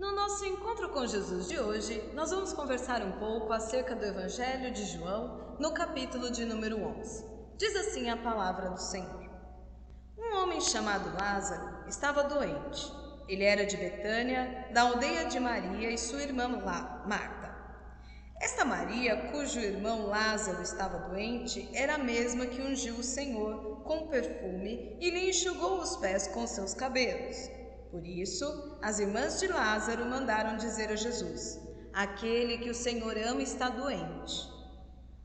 No nosso encontro com Jesus de hoje, nós vamos conversar um pouco acerca do Evangelho de João, no capítulo de número 11. Diz assim a palavra do Senhor. Um homem chamado Lázaro estava doente. Ele era de Betânia, da aldeia de Maria e sua irmã Marta. Esta Maria, cujo irmão Lázaro estava doente, era a mesma que ungiu o Senhor com perfume e lhe enxugou os pés com seus cabelos. Por isso, as irmãs de Lázaro mandaram dizer a Jesus: aquele que o Senhor ama está doente.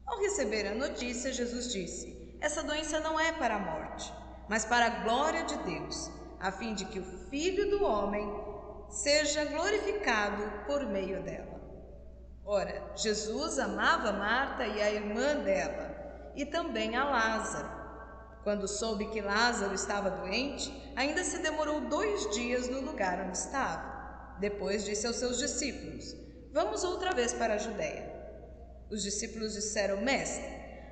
Ao receber a notícia, Jesus disse: essa doença não é para a morte, mas para a glória de Deus, a fim de que o Filho do Homem seja glorificado por meio dela. Ora, Jesus amava Marta e a irmã dela, e também a Lázaro. Quando soube que Lázaro estava doente, ainda se demorou 2 dias no lugar onde estava. Depois disse aos seus discípulos: vamos outra vez para a Judeia. Os discípulos disseram: mestre,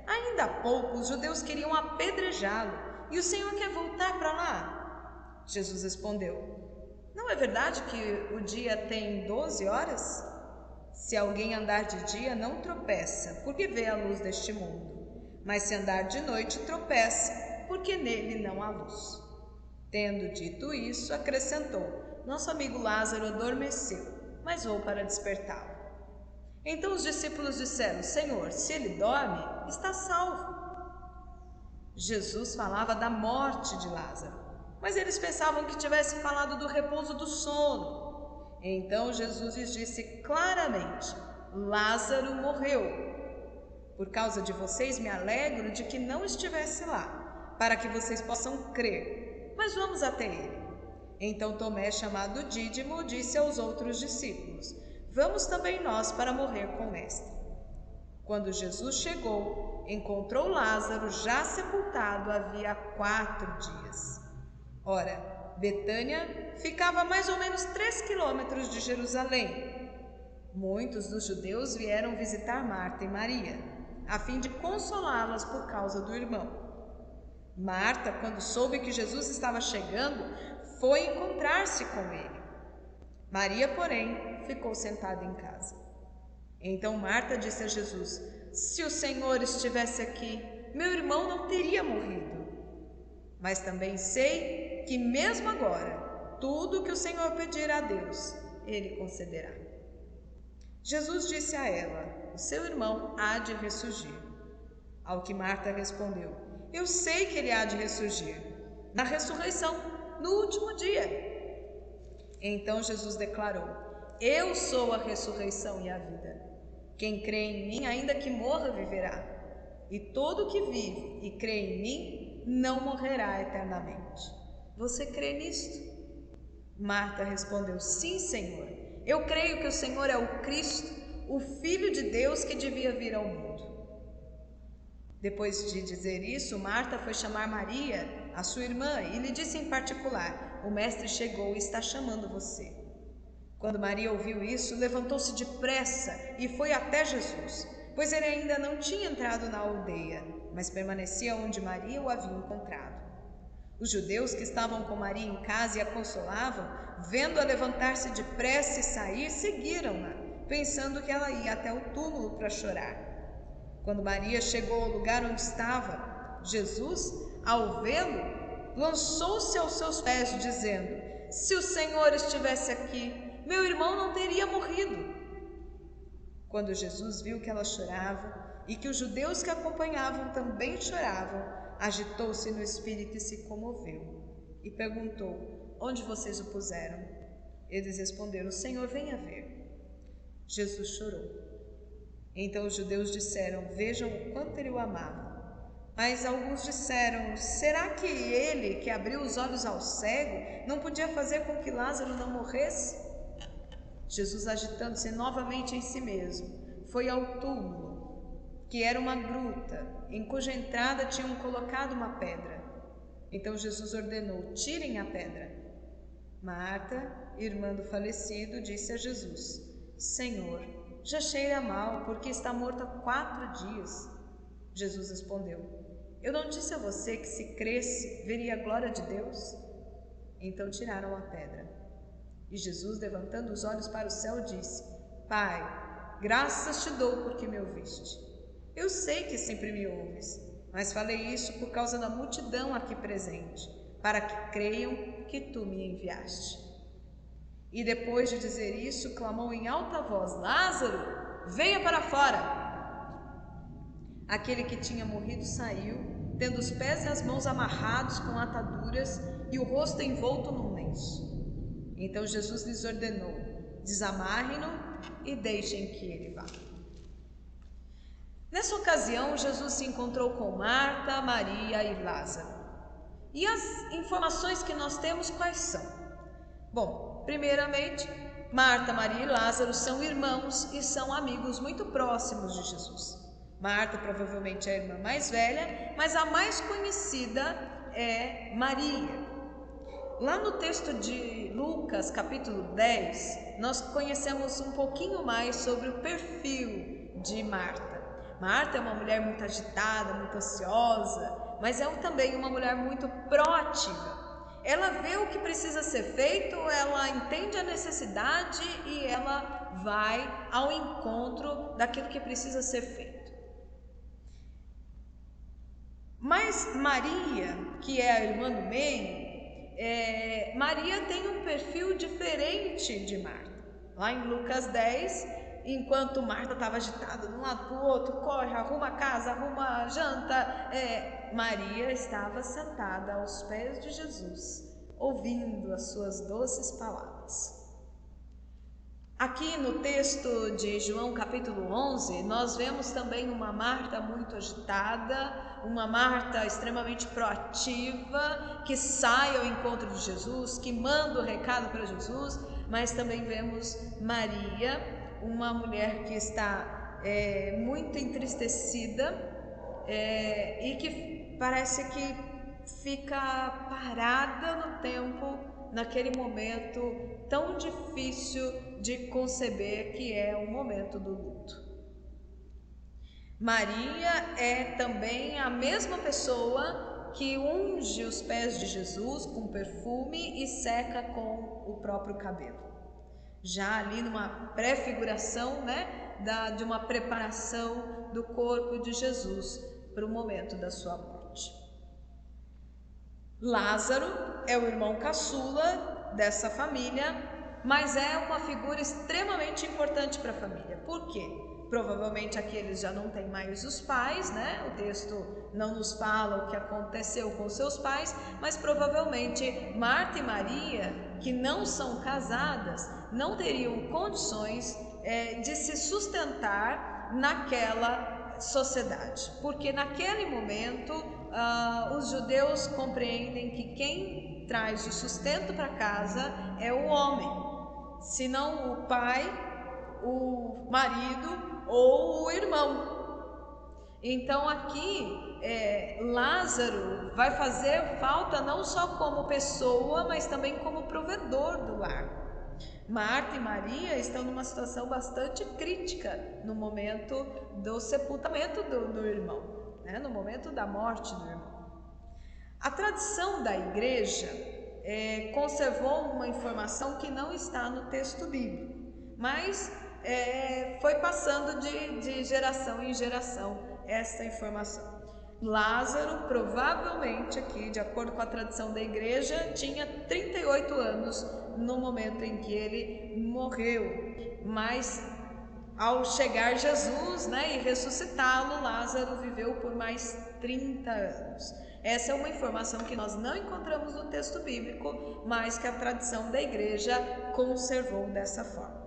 ainda há pouco os judeus queriam apedrejá-lo, e o Senhor quer voltar para lá? Jesus respondeu: não é verdade que o dia tem 12 horas? Se alguém andar de dia, não tropeça, porque vê a luz deste mundo. Mas se andar de noite, tropeça, porque nele não há luz. Tendo dito isso, acrescentou: nosso amigo Lázaro adormeceu, mas vou para despertá-lo. Então os discípulos disseram: Senhor, se ele dorme, está salvo. Jesus falava da morte de Lázaro, mas eles pensavam que tivesse falado do repouso do sono. Então Jesus lhes disse claramente: Lázaro morreu. Por causa de vocês me alegro de que não estivesse lá, para que vocês possam crer. Mas vamos até ele. Então Tomé, chamado Dídimo, disse aos outros discípulos: vamos também nós para morrer com o mestre. Quando Jesus chegou, encontrou Lázaro já sepultado havia 4 dias. Ora, Betânia ficava a mais ou menos 3 quilômetros de Jerusalém. Muitos dos judeus vieram visitar Marta e Maria, a fim de consolá-las por causa do irmão. Marta, quando soube que Jesus estava chegando, foi encontrar-se com ele. Maria, porém, ficou sentada em casa. Então Marta disse a Jesus: se o Senhor estivesse aqui, meu irmão não teria morrido. Mas também sei que mesmo agora, tudo que o Senhor pedir a Deus, Ele concederá. Jesus disse a ela: o seu irmão há de ressurgir. Ao que Marta respondeu: eu sei que ele há de ressurgir, na ressurreição, no último dia. Então Jesus declarou: eu sou a ressurreição e a vida. Quem crê em mim, ainda que morra, viverá. E todo que vive e crê em mim, não morrerá eternamente. Você crê nisto? Marta respondeu: sim, Senhor. Eu creio que o Senhor é o Cristo, o Filho de Deus que devia vir ao mundo. Depois de dizer isso, Marta foi chamar Maria, a sua irmã, e lhe disse em particular: o mestre chegou e está chamando você. Quando Maria ouviu isso, levantou-se depressa e foi até Jesus, pois ele ainda não tinha entrado na aldeia, mas permanecia onde Maria o havia encontrado. Os judeus que estavam com Maria em casa e a consolavam, vendo-a levantar-se depressa e sair, seguiram-na, pensando que ela ia até o túmulo para chorar. Quando Maria chegou ao lugar onde estava, Jesus, ao vê-lo, lançou-se aos seus pés, dizendo: se o Senhor estivesse aqui, meu irmão não teria morrido. Quando Jesus viu que ela chorava e que os judeus que a acompanhavam também choravam, agitou-se no espírito e se comoveu, e perguntou: onde vocês o puseram? Eles responderam: o Senhor, venha ver. Jesus chorou. Então os judeus disseram: vejam o quanto ele o amava. Mas alguns disseram: será que ele, que abriu os olhos ao cego, não podia fazer com que Lázaro não morresse? Jesus, agitando-se novamente em si mesmo, foi ao túmulo, que era uma gruta, em cuja entrada tinham colocado uma pedra. Então Jesus ordenou: tirem a pedra. Marta, irmã do falecido, disse a Jesus: Senhor, já cheira mal, porque está morto há 4 dias. Jesus respondeu: eu não disse a você que se cresce, veria a glória de Deus? Então tiraram a pedra. E Jesus, levantando os olhos para o céu, disse: Pai, graças te dou porque me ouviste. Eu sei que sempre me ouves, mas falei isso por causa da multidão aqui presente, para que creiam que tu me enviaste. E depois de dizer isso, clamou em alta voz: Lázaro, venha para fora! Aquele que tinha morrido saiu, tendo os pés e as mãos amarrados com ataduras e o rosto envolto num lenço. Então Jesus lhes ordenou: desamarrem-no e deixem que ele vá. Nessa ocasião, Jesus se encontrou com Marta, Maria e Lázaro. E as informações que nós temos quais são? Bom, primeiramente, Marta, Maria e Lázaro são irmãos e são amigos muito próximos de Jesus. Marta provavelmente é a irmã mais velha, mas a mais conhecida é Maria. Lá no texto de Lucas, capítulo 10, nós conhecemos um pouquinho mais sobre o perfil de Marta. Marta é uma mulher muito agitada, muito ansiosa, mas é também uma mulher muito proativa. Ela vê o que precisa ser feito, ela entende a necessidade e ela vai ao encontro daquilo que precisa ser feito. Mas Maria, que é a irmã do meio, Maria tem um perfil diferente de Marta. Lá em Lucas 10, enquanto Marta estava agitada de um lado para o outro, corre, arruma a casa, arruma a janta, Maria estava sentada aos pés de Jesus, ouvindo as suas doces palavras. Aqui no texto de João capítulo 11, nós vemos também uma Marta muito agitada, uma Marta extremamente proativa, que sai ao encontro de Jesus, que manda o recado para Jesus, mas também vemos Maria, uma mulher que está muito entristecida e que parece que fica parada no tempo, naquele momento tão difícil de conceber que é o momento do luto. Maria é também a mesma pessoa que unge os pés de Jesus com perfume e seca com o próprio cabelo. Já ali numa prefiguração, de uma preparação do corpo de Jesus para o momento da sua morte. Lázaro é o irmão caçula dessa família, mas é uma figura extremamente importante para a família. Por quê? Provavelmente aqui eles já não têm mais os pais, O texto não nos fala o que aconteceu com seus pais, mas provavelmente Marta e Maria, que não são casadas, não teriam condições de se sustentar naquela sociedade, porque naquele momento os judeus compreendem que quem traz o sustento para casa é o homem, se não o pai, o marido ou o irmão. Então aqui Lázaro vai fazer falta não só como pessoa, mas também como provedor do lar. Marta e Maria estão numa situação bastante crítica no momento do sepultamento do irmão, no momento da morte do irmão. A tradição da igreja conservou uma informação que não está no texto bíblico, mas foi passando de geração em geração essa informação. Lázaro, provavelmente aqui, de acordo com a tradição da igreja, tinha 38 anos no momento em que ele morreu, mas ao chegar Jesus, e ressuscitá-lo, Lázaro viveu por mais 30 anos. Essa é uma informação que nós não encontramos no texto bíblico, mas que a tradição da igreja conservou dessa forma.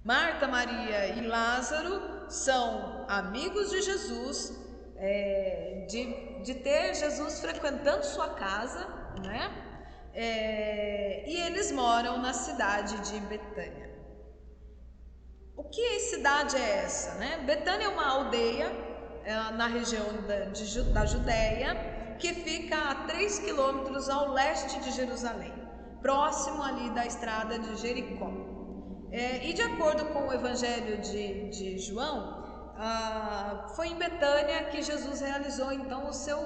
Marta, Maria e Lázaro são amigos de Jesus, de ter Jesus frequentando sua casa, e eles moram na cidade de Betânia. O que cidade é essa? Betânia é uma aldeia na região da Judéia, que fica a 3 quilômetros ao leste de Jerusalém, próximo ali da estrada de Jericó. E de acordo com o Evangelho de João, foi em Betânia que Jesus realizou então o seu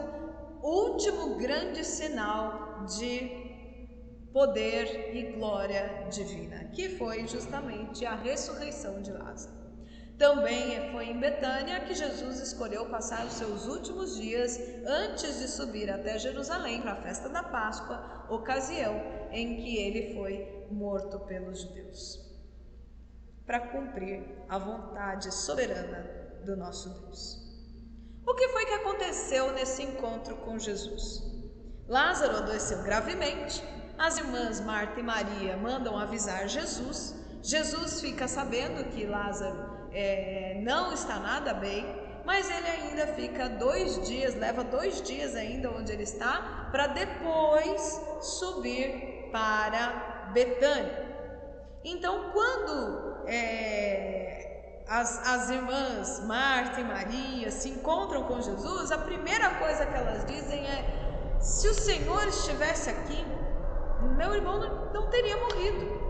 último grande sinal de poder e glória divina, que foi justamente a ressurreição de Lázaro. Também foi em Betânia que Jesus escolheu passar os seus últimos dias antes de subir até Jerusalém para a festa da Páscoa, ocasião em que ele foi morto pelos judeus, para cumprir a vontade soberana do nosso Deus. O que foi que aconteceu nesse encontro com Jesus? Lázaro adoeceu gravemente. As irmãs Marta e Maria mandam avisar Jesus. Jesus fica sabendo que Lázaro não está nada bem, mas ele ainda fica 2 dias, leva 2 dias ainda onde ele está, para depois subir para Betânia. Então, quando as irmãs Marta e Maria se encontram com Jesus, a primeira coisa que elas dizem é: se o Senhor estivesse aqui, meu irmão não teria morrido.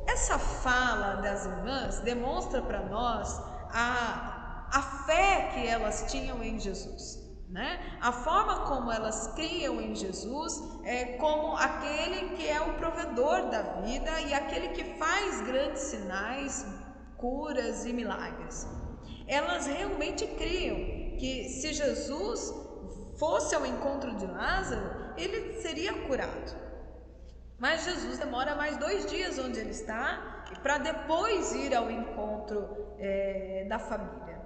Essa fala das irmãs demonstra para nós a fé que elas tinham em Jesus, né? A forma como elas criam em Jesus como aquele que é o provedor da vida e aquele que faz grandes sinais, curas e milagres. Elas realmente criam que se Jesus fosse ao encontro de Lázaro, ele seria curado. Mas Jesus demora mais 2 dias onde ele está, para depois ir ao encontro da família.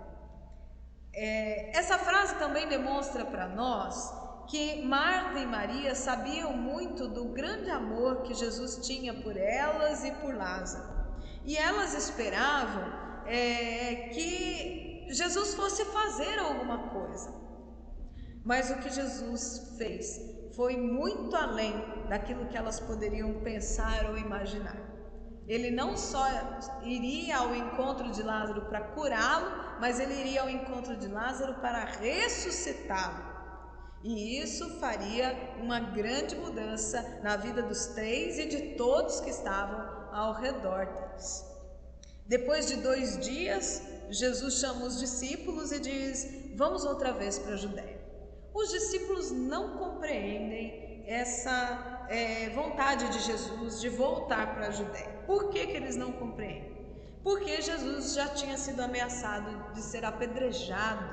Essa frase também demonstra para nós que Marta e Maria sabiam muito do grande amor que Jesus tinha por elas e por Lázaro. E elas esperavam que Jesus fosse fazer alguma coisa. Mas o que Jesus fez foi muito além daquilo que elas poderiam pensar ou imaginar. Ele não só iria ao encontro de Lázaro para curá-lo, mas ele iria ao encontro de Lázaro para ressuscitá-lo. E isso faria uma grande mudança na vida dos 3 e de todos que estavam ao redor deles. Depois de 2 dias, Jesus chama os discípulos e diz: vamos outra vez para a Judéia. Os discípulos não compreendem essa vontade de Jesus de voltar para a Judéia. Por que eles não compreendem? Porque Jesus já tinha sido ameaçado de ser apedrejado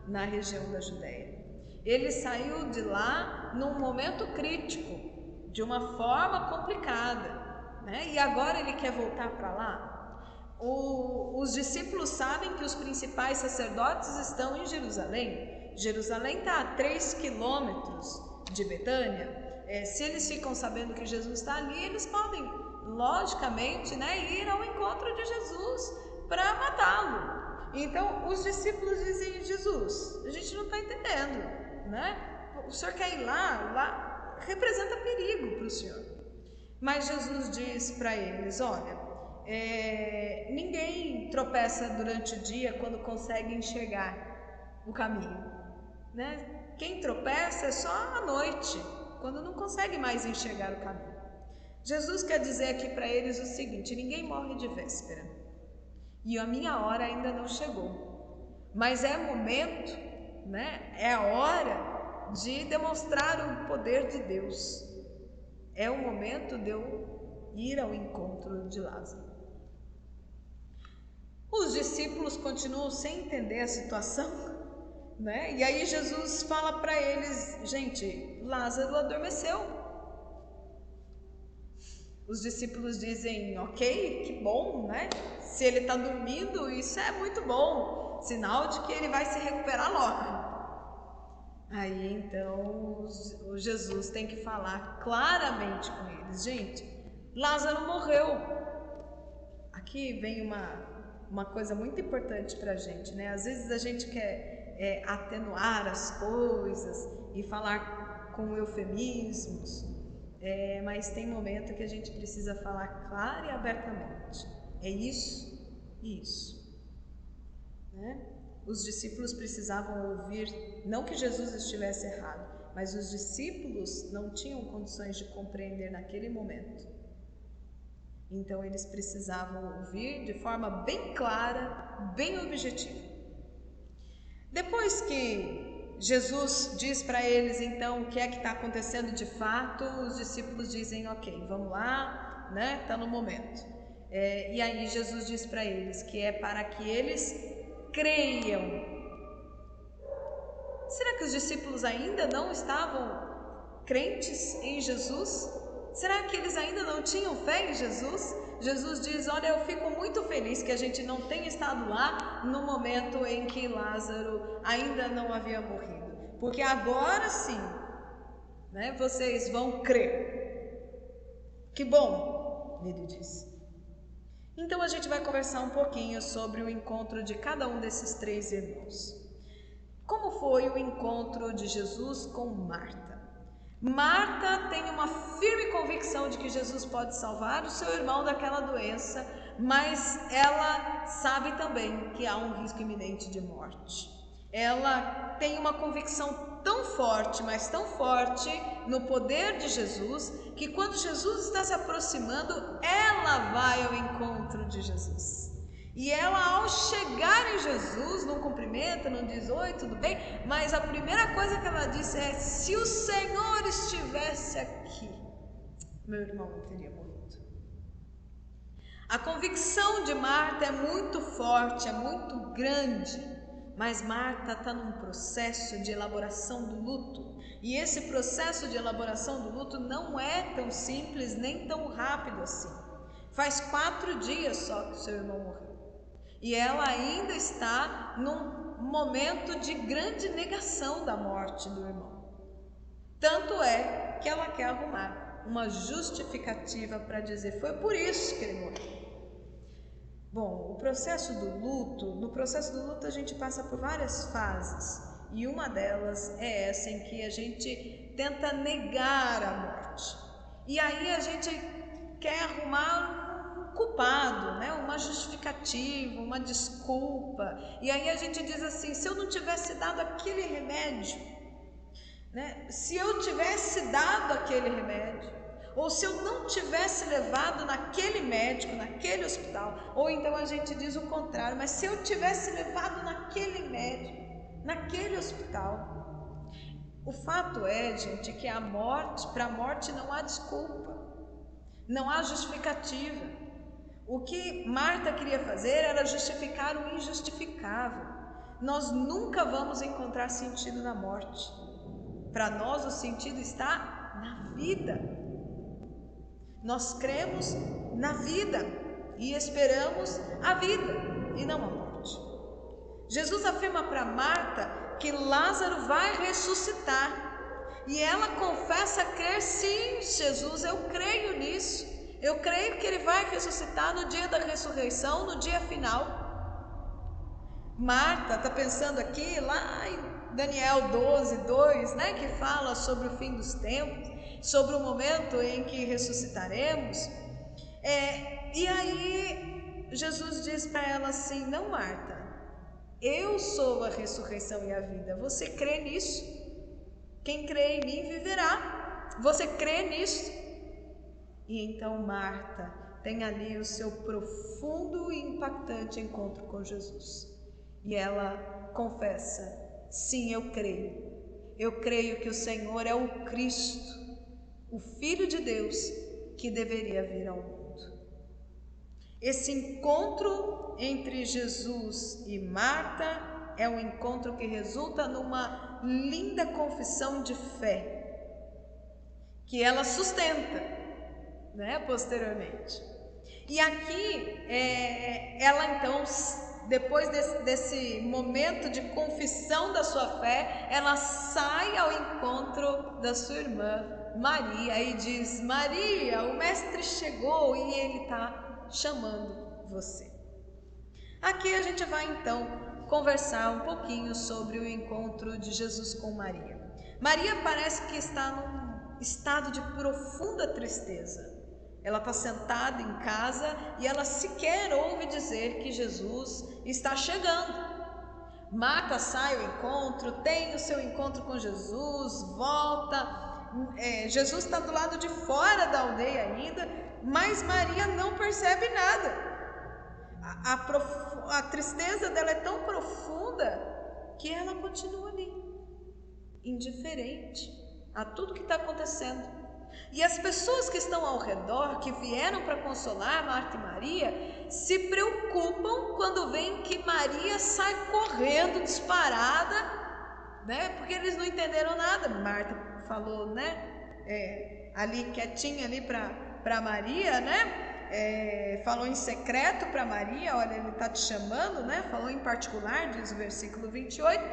na região da Judéia. Ele saiu de lá num momento crítico, de uma forma complicada, né? E agora ele quer voltar para lá? Os discípulos sabem que os principais sacerdotes estão em Jerusalém. Jerusalém está a 3 quilômetros de Betânia. Se eles ficam sabendo que Jesus está ali, eles podem, logicamente, ir ao encontro de Jesus para matá-lo. Então, os discípulos dizem: Jesus, a gente não está entendendo, né? O senhor quer ir lá representa perigo para o senhor. Mas Jesus diz para eles: olha, ninguém tropeça durante o dia quando consegue enxergar o caminho, né? Quem tropeça é só à noite, quando não consegue mais enxergar o caminho. Jesus quer dizer aqui para eles o seguinte: ninguém morre de véspera, e a minha hora ainda não chegou, mas é momento, né? É a hora de demonstrar o poder de Deus. É o momento de eu ir ao encontro de Lázaro. Os discípulos continuam sem entender a situação, né? E aí Jesus fala para eles: gente, Lázaro adormeceu. Os discípulos dizem: ok, que bom, né? Se ele está dormindo, isso é muito bom, sinal de que ele vai se recuperar logo. Aí então o Jesus tem que falar claramente com eles: gente, Lázaro morreu. Aqui vem uma coisa muito importante para a gente, né? Às vezes a gente quer atenuar as coisas e falar com eufemismos, mas tem momento que a gente precisa falar claro e abertamente. É isso e isso, né? Os discípulos precisavam ouvir, não que Jesus estivesse errado, mas os discípulos não tinham condições de compreender naquele momento. Então eles precisavam ouvir de forma bem clara, bem objetiva. Depois que Jesus diz para eles então o que é que está acontecendo de fato. Os discípulos dizem: ok, vamos lá, né? Está no momento. E aí Jesus diz para eles que é para que eles creiam. Será que os discípulos ainda não estavam crentes em Jesus? Será que eles ainda não tinham fé em Jesus? Jesus diz: olha, eu fico muito feliz que a gente não tenha estado lá no momento em que Lázaro ainda não havia morrido, porque agora sim, né, vocês vão crer. Que bom, ele diz. Então a gente vai conversar um pouquinho sobre o encontro de cada um desses três irmãos. Como foi o encontro de Jesus com Marta? Marta tem uma firme convicção de que Jesus pode salvar o seu irmão daquela doença, mas ela sabe também que há um risco iminente de morte. Ela tem uma convicção tão forte, mas tão forte no poder de Jesus, que quando Jesus está se aproximando, ela vai ao encontro de Jesus. E ela, ao chegar em Jesus, não cumprimenta, não diz oi, tudo bem, mas a primeira coisa que ela disse é: se o Senhor estivesse aqui, meu irmão não teria morrido. A convicção de Marta é muito forte, é muito grande, mas Marta está num processo de elaboração do luto, e esse processo de elaboração do luto não é tão simples nem tão rápido assim. Faz 4 dias só que o seu irmão morreu. E ela ainda está num momento de grande negação da morte do irmão. Tanto é que ela quer arrumar uma justificativa para dizer: foi por isso que ele morreu. Bom, no processo do luto a gente passa por várias fases. E uma delas é essa em que a gente tenta negar a morte. E aí a gente quer arrumar culpado, né? Uma justificativa, uma desculpa. E aí a gente diz assim: se eu não tivesse dado aquele remédio, né? Se eu tivesse dado aquele remédio, ou se eu não tivesse levado naquele médico, naquele hospital, ou então a gente diz o contrário: mas se eu tivesse levado naquele médico, naquele hospital. O fato é, gente, que para a morte não há desculpa, não há justificativa. O que Marta queria fazer era justificar o injustificável. Nós nunca vamos encontrar sentido na morte. Para nós o sentido está na vida. Nós cremos na vida e esperamos a vida e não a morte. Jesus afirma para Marta que Lázaro vai ressuscitar, e ela confessa crer: sim, Jesus, eu creio nisso. Eu creio que ele vai ressuscitar no dia da ressurreição, no dia final. Marta está pensando aqui lá em Daniel 12:2, né, que fala sobre o fim dos tempos, sobre o momento em que ressuscitaremos. E aí Jesus diz para ela assim: não, Marta, eu sou a ressurreição e a vida. Você crê nisso? Quem crê em mim viverá. Você crê nisso? E então Marta tem ali o seu profundo e impactante encontro com Jesus. E ela confessa: sim, eu creio. Eu creio que o Senhor é o Cristo, o Filho de Deus, que deveria vir ao mundo. Esse encontro entre Jesus e Marta é um encontro que resulta numa linda confissão de fé, que ela sustenta, né, posteriormente. E aqui ela então, depois desse momento de confissão da sua fé, ela sai ao encontro da sua irmã Maria e diz: Maria, o mestre chegou e ele está chamando você. Aqui a gente vai então conversar um pouquinho sobre o encontro de Jesus com Maria. Maria parece que está num estado de profunda tristeza. Ela está sentada em casa e ela sequer ouve dizer que Jesus está chegando. Marta sai ao encontro, tem o seu encontro com Jesus, volta. Jesus está do lado de fora da aldeia ainda, mas Maria não percebe nada. A tristeza dela é tão profunda que ela continua ali. indiferente a tudo que está acontecendo. E as pessoas que estão ao redor, que vieram para consolar Marta e Maria, se preocupam quando veem que Maria sai correndo, disparada, né? Porque eles não entenderam nada. Marta falou, né? Ali quietinha ali para Maria, né? Falou em secreto para Maria, olha, ele está te chamando, né? Falou em particular, diz o versículo 28.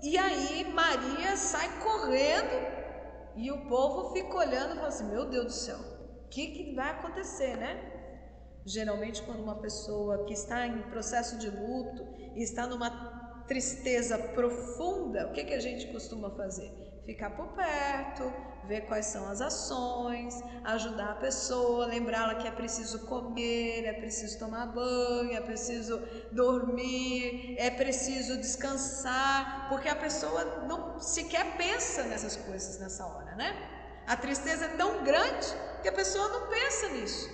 E aí Maria sai correndo e o povo fica olhando e fala assim, meu Deus do céu, o que vai acontecer, né? Geralmente quando uma pessoa que está em processo de luto e está numa tristeza profunda, o que a gente costuma fazer? Ficar por perto, ver quais são as ações, ajudar a pessoa, lembrá-la que é preciso comer, é preciso tomar banho, é preciso dormir, é preciso descansar, porque a pessoa não sequer pensa nessas coisas nessa hora, né? A tristeza é tão grande que a pessoa não pensa nisso,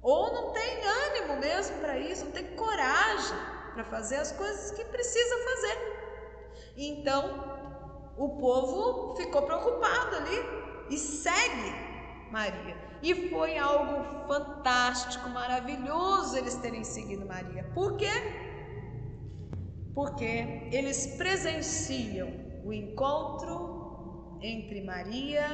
ou não tem ânimo mesmo para isso, não tem coragem para fazer as coisas que precisa fazer. Então o povo ficou preocupado ali e segue Maria. E foi algo fantástico, maravilhoso eles terem seguido Maria. Por quê? Porque eles presenciam o encontro entre Maria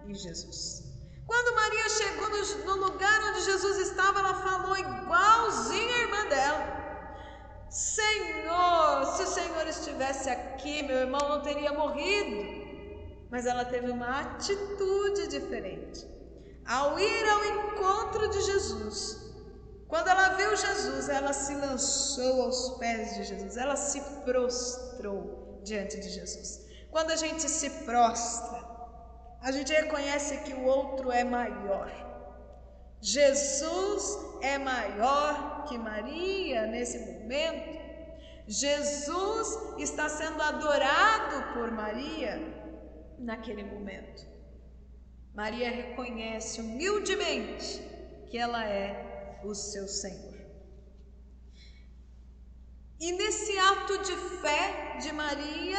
e Jesus. Quando Maria chegou no lugar onde Jesus estava, ela falou igualzinho a irmã dela. Senhor, se o Senhor estivesse aqui, meu irmão não teria morrido. Mas ela teve uma atitude diferente. Ao ir ao encontro de Jesus, quando ela viu Jesus, ela se lançou aos pés de Jesus, ela se prostrou diante de Jesus. Quando a gente se prostra, a gente reconhece que o outro é maior. Jesus é maior que Maria nesse momento. Jesus está sendo adorado por Maria naquele momento. Maria reconhece humildemente que ela é o seu Senhor. E nesse ato de fé de Maria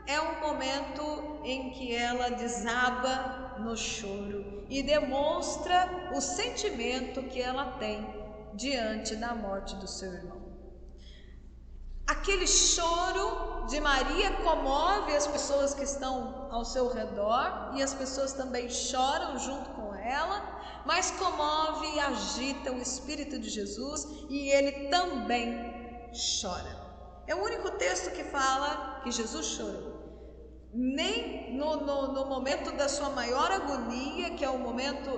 é um momento em que ela desaba no choro e demonstra o sentimento que ela tem diante da morte do seu irmão. Aquele choro de Maria comove as pessoas que estão ao seu redor e as pessoas também choram junto com ela, mas comove e agita o Espírito de Jesus e ele também chora. É o único texto que fala que Jesus chorou. Nem no momento da sua maior agonia, que é o momento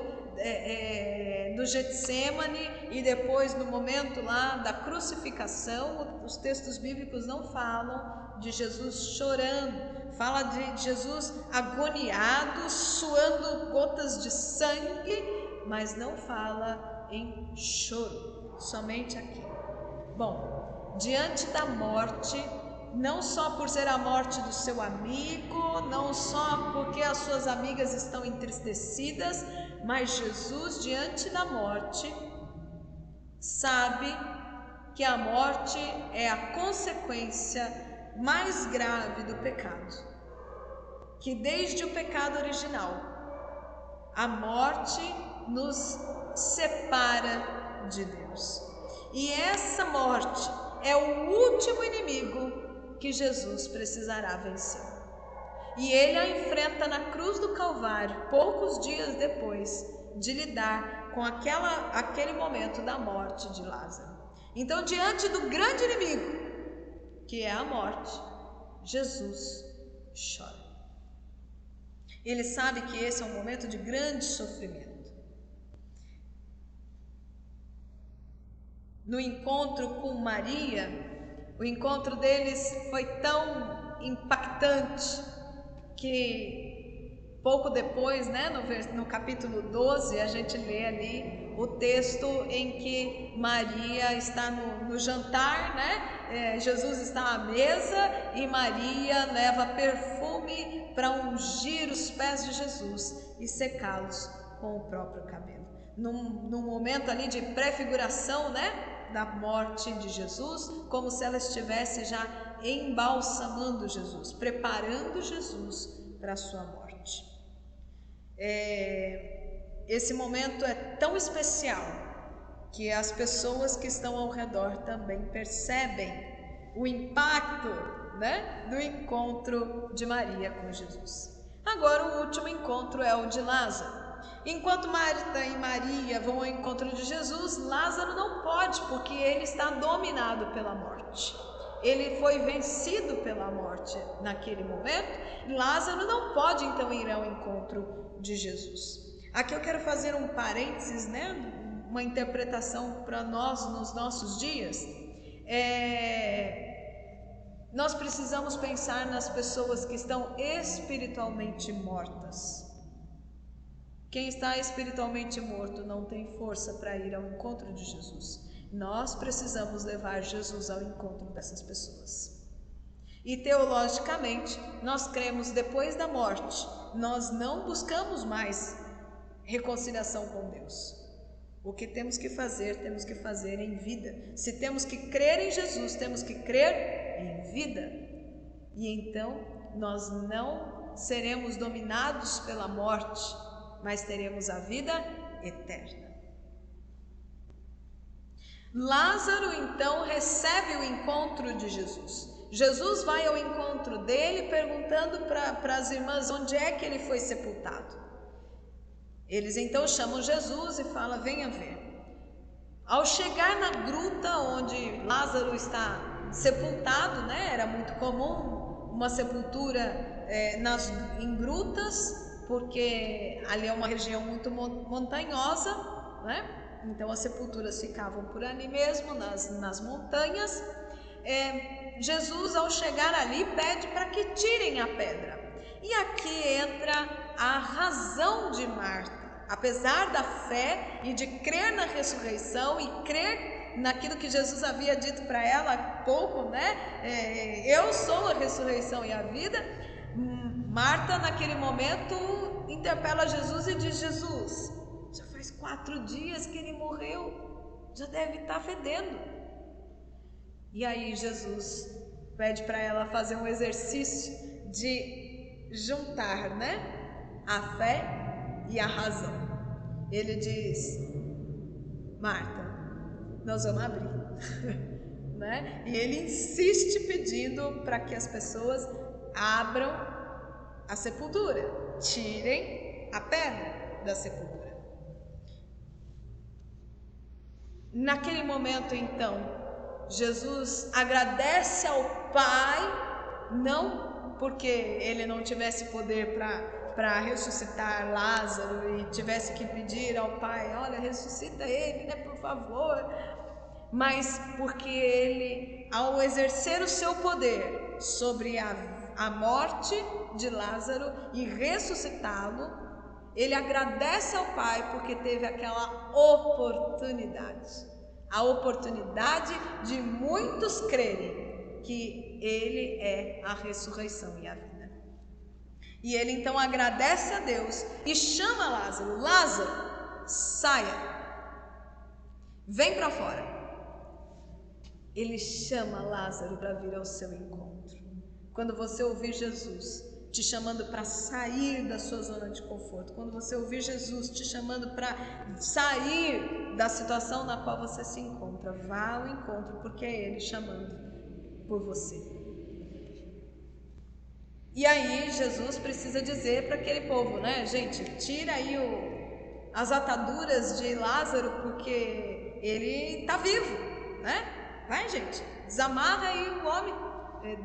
do Getsêmani, e depois no momento lá da crucificação, os textos bíblicos não falam de Jesus chorando, fala de Jesus agoniado, suando gotas de sangue, mas não fala em choro, somente aqui. Bom, diante da morte, não só por ser a morte do seu amigo, não só porque as suas amigas estão entristecidas, mas Jesus, diante da morte, sabe que a morte é a consequência mais grave do pecado, que desde o pecado original, a morte nos separa de Deus. E essa morte é o último inimigo que Jesus precisará vencer. E ele a enfrenta na cruz do Calvário, poucos dias depois de lidar com aquele momento da morte de Lázaro. Então, diante do grande inimigo, que é a morte, Jesus chora. Ele sabe que esse é um momento de grande sofrimento. No encontro com Maria, o encontro deles foi tão impactante que pouco depois, no capítulo 12, a gente lê ali o texto em que Maria está no jantar, Jesus está à mesa e Maria leva perfume para ungir os pés de Jesus e secá-los com o próprio cabelo. Num momento ali de prefiguração, da morte de Jesus, como se ela estivesse já embalsamando Jesus, preparando Jesus para a sua morte. Esse momento é tão especial que as pessoas que estão ao redor também percebem o impacto, do encontro de Maria com Jesus. Agora o último encontro é o de Lázaro. Enquanto Marta e Maria vão ao encontro de Jesus, Lázaro não pode, porque ele está dominado pela morte. Ele foi vencido pela morte naquele momento. Lázaro não pode então ir ao encontro de Jesus. Aqui eu quero fazer um parênteses, uma interpretação para nós nos nossos dias. Nós precisamos pensar nas pessoas que estão espiritualmente mortas. Quem está espiritualmente morto não tem força para ir ao encontro de Jesus. Nós precisamos levar Jesus ao encontro dessas pessoas. E teologicamente, nós cremos depois da morte, nós não buscamos mais reconciliação com Deus. O que temos que fazer em vida. Se temos que crer em Jesus, temos que crer em vida. E então nós não seremos dominados pela morte, mas teremos a vida eterna. Lázaro então recebe o encontro de Jesus. Jesus vai ao encontro dele perguntando para as irmãs onde é que ele foi sepultado. Eles então chamam Jesus e falam: venha ver. Ao chegar na gruta onde Lázaro está sepultado, era muito comum uma sepultura em grutas, porque ali é uma região muito montanhosa, então as sepulturas ficavam por ali mesmo, nas montanhas. Jesus, ao chegar ali, pede para que tirem a pedra. E aqui entra a razão de Marta. Apesar da fé e de crer na ressurreição e crer naquilo que Jesus havia dito para ela há pouco, eu sou a ressurreição e a vida. Marta, naquele momento, interpela Jesus e diz: Jesus, já faz 4 dias que ele morreu, já deve estar fedendo. E aí Jesus pede para ela fazer um exercício de juntar, a fé e a razão. Ele diz: Marta, nós vamos abrir. E ele insiste pedindo para que as pessoas abram a sepultura, tirem a pedra da sepultura. Naquele momento então, Jesus agradece ao Pai, não porque ele não tivesse poder para ressuscitar Lázaro e tivesse que pedir ao Pai: olha, ressuscita ele, por favor, mas porque ele, ao exercer o seu poder sobre a morte de Lázaro e ressuscitá-lo, ele agradece ao Pai porque teve aquela oportunidade, a oportunidade de muitos crerem que ele é a ressurreição e a vida. E ele então agradece a Deus e chama Lázaro: Lázaro, saia, vem para fora. Ele chama Lázaro para vir ao seu encontro. Quando você ouvir Jesus te chamando para sair da sua zona de conforto, quando você ouvir Jesus te chamando para sair da situação na qual você se encontra, vá ao encontro, porque é Ele chamando por você. E aí Jesus precisa dizer para aquele povo, gente, tira aí as ataduras de Lázaro, porque ele está vivo, vai, gente, desamarra aí o homem,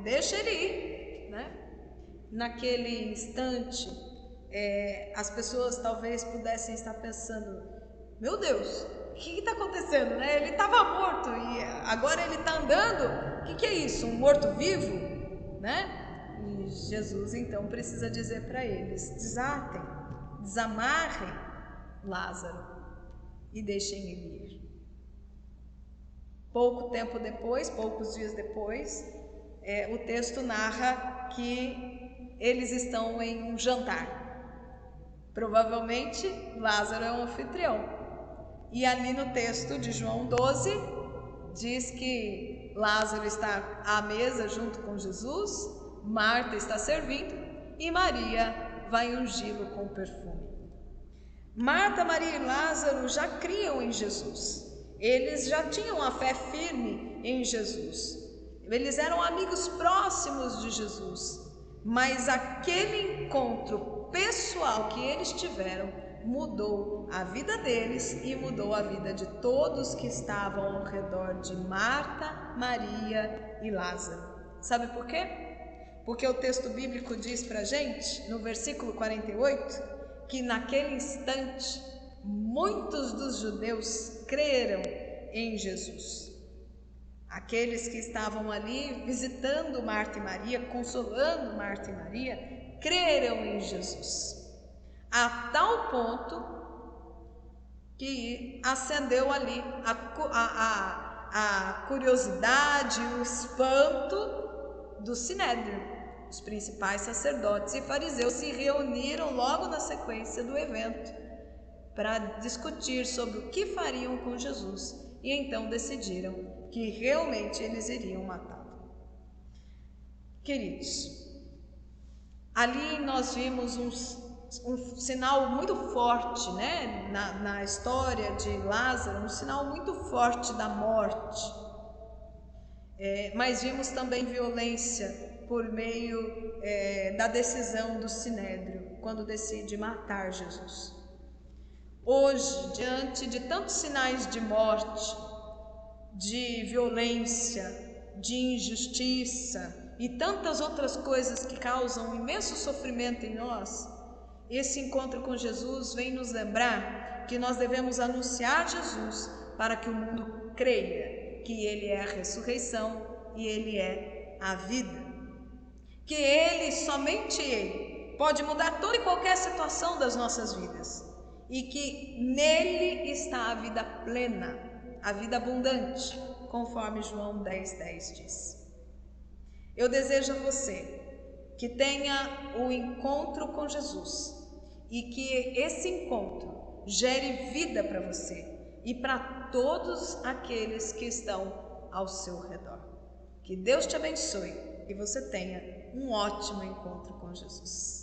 deixa ele ir, Naquele instante, as pessoas talvez pudessem estar pensando: meu Deus, o que está acontecendo, Ele estava morto e agora ele está andando, o que é isso, um morto-vivo, E Jesus então precisa dizer para eles: desatem, desamarrem Lázaro e deixem ele ir. Poucos dias depois, o texto narra que eles estão em um jantar. Provavelmente Lázaro é um anfitrião. E ali no texto de João 12 diz que Lázaro está à mesa junto com Jesus, Marta está servindo e Maria vai ungí-lo com perfume. Marta, Maria e Lázaro já criam em Jesus. Eles já tinham a fé firme em Jesus. Eles eram amigos próximos de Jesus. Mas aquele encontro pessoal que eles tiveram mudou a vida deles e mudou a vida de todos que estavam ao redor de Marta, Maria e Lázaro. Sabe por quê? Porque o texto bíblico diz pra gente, no versículo 48, que naquele instante muitos dos judeus creram em Jesus. Aqueles que estavam ali visitando Marta e Maria, consolando Marta e Maria, creram em Jesus, a tal ponto que acendeu ali a curiosidade, o espanto do Sinédrio. Os principais sacerdotes e fariseus se reuniram logo na sequência do evento para discutir sobre o que fariam com Jesus e então decidiram que realmente eles iriam matá-lo. Queridos, ali nós vimos um sinal muito forte, né, na história de Lázaro, um sinal muito forte da morte. Mas vimos também violência por meio da decisão do Sinédrio, quando decide matar Jesus. Hoje, diante de tantos sinais de morte, de violência, de injustiça e tantas outras coisas que causam um imenso sofrimento em nós, esse encontro com Jesus vem nos lembrar que nós devemos anunciar Jesus para que o mundo creia que Ele é a ressurreição e Ele é a vida. Que Ele, somente Ele, pode mudar toda e qualquer situação das nossas vidas e que nele está a vida plena, a vida abundante, conforme João 10:10 diz. Eu desejo a você que tenha o encontro com Jesus e que esse encontro gere vida para você e para todos aqueles que estão ao seu redor. Que Deus te abençoe e você tenha um ótimo encontro com Jesus.